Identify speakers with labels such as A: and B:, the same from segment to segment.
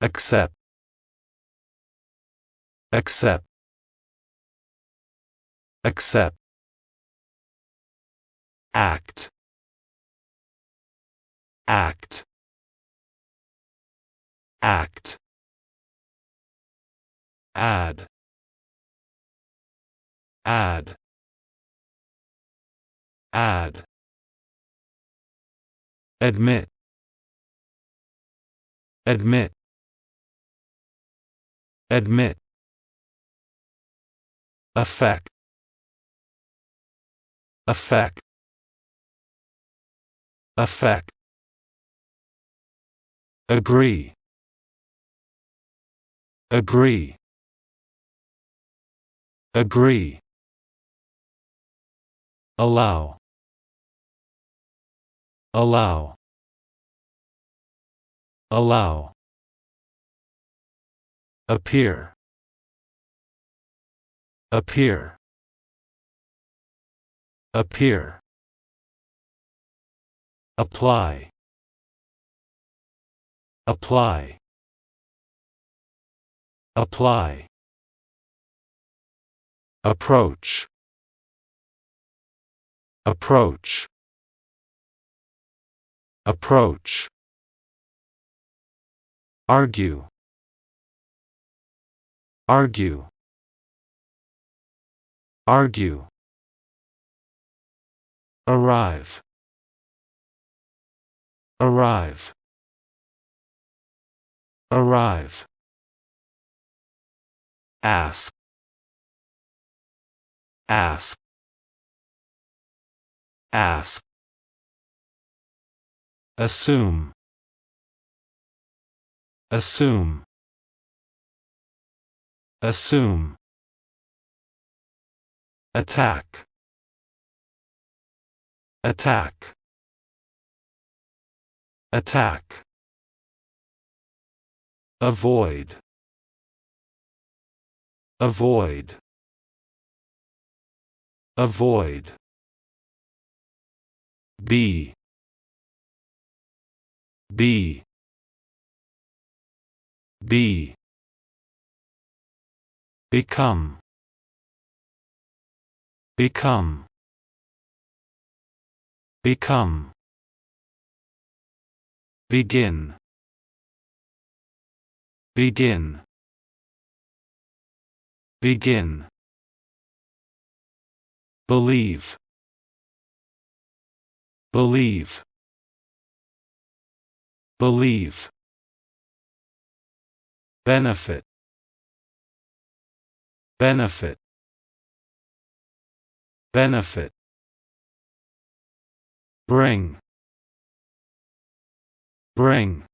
A: accept, accept, accept, act, act, act, add, add, add, admit, admit, admit, affect, affect, affect, agree, agree, agree, allow, allow, allow, appear, appear, appear, apply, apply, apply, approach, approach, approach, argue, argue, argue, arrive, arrive, arrive, ask, ask, ask, assume, assume, assume, attack, attack, attack, avoid, avoid, avoid, be, be, be, become, become, become, begin, begin, begin, believe, believe, believe, benefit, benefit, benefit, bring, bring,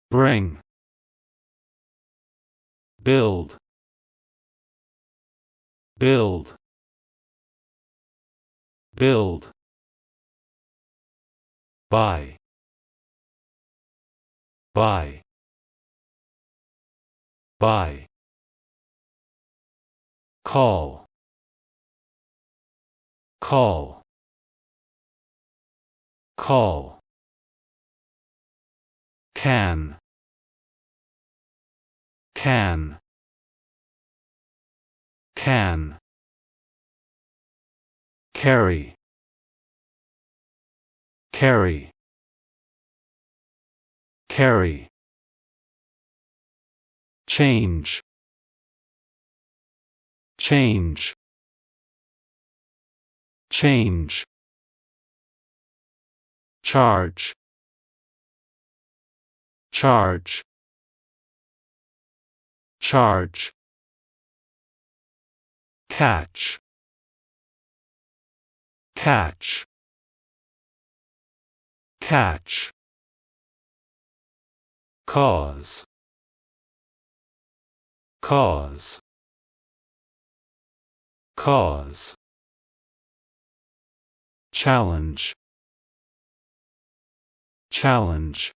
A: bring, build, build, build, buy, buy, buy, call, call, call, can, can, can, carry, carry, carry, change, change, change, charge, charge, charge, catch, catch, catch, cause, cause, cause, challenge, challenge,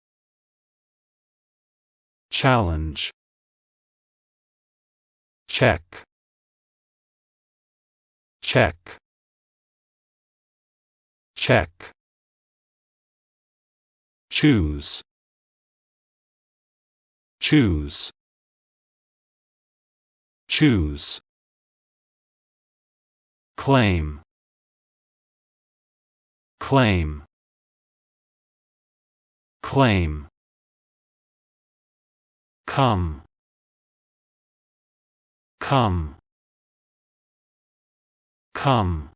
A: challenge, check, check, check, choose, choose, choose, claim, claim, claim, come, come, come,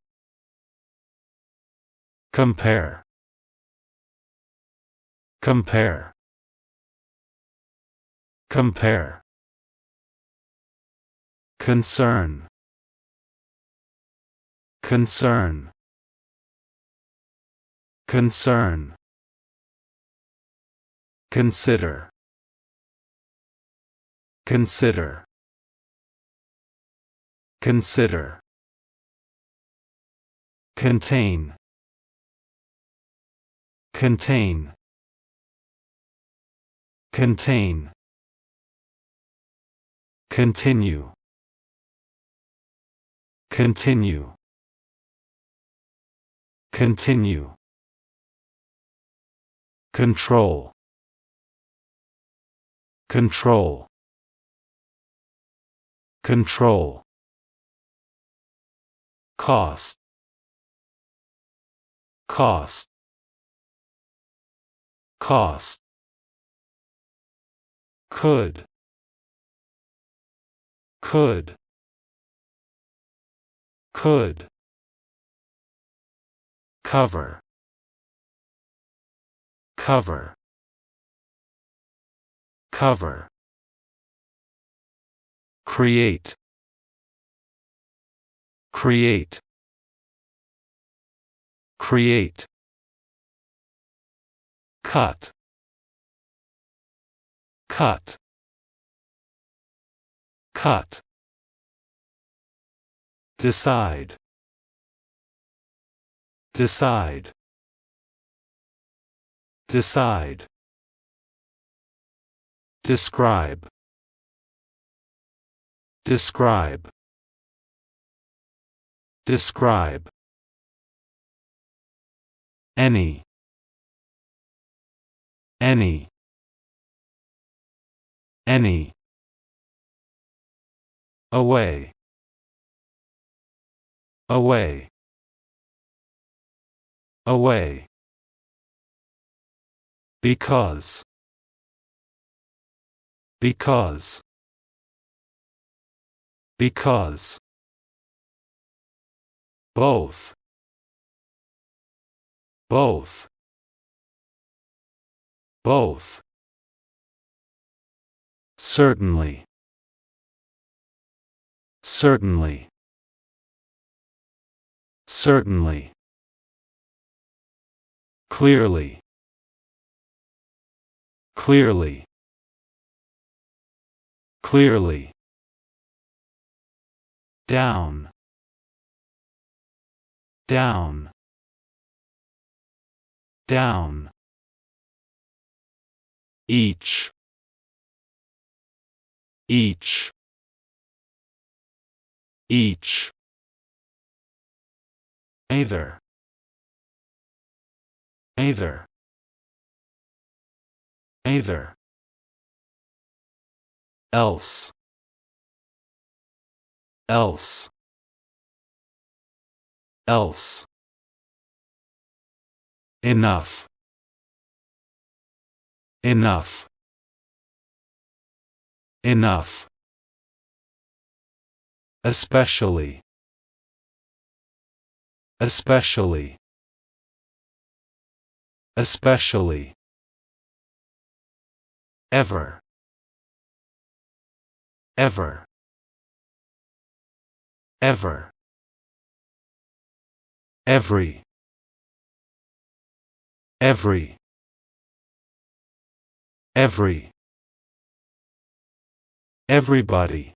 A: compare, compare, compare, concern, concern, concern, consider, consider, consider, contain, contain, contain, continue, continue, continue, control, control, control, cost, cost, cost, could, could, could, cover, cover, cover, create, create, create, cut, cut, cut, decide, decide, decide, describe, describe, describe, any, any, any, away, away, away, because, because, because, both, both, both, certainly, certainly, certainly, clearly, clearly, clearly, down, down, down, each, each, each, either, either, either, else, else, else, enough, enough, enough, especially, especially, especially, ever, ever, ever, every, every, every, everybody,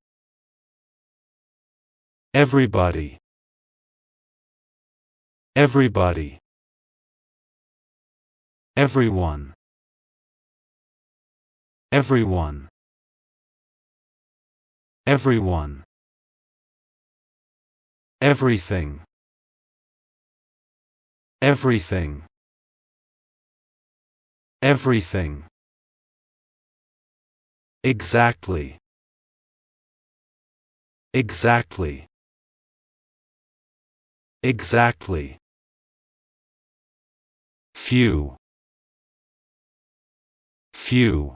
A: everybody, everybody, everyone, everyone, everyone, everything, everything, everything, Exactly. Exactly. Exactly. Few. Few.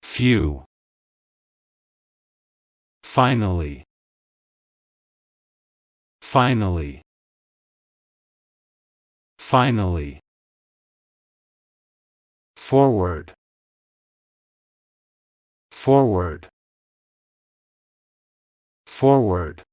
A: Few. Finally. Finally. Finally. Forward. Forward. Forward.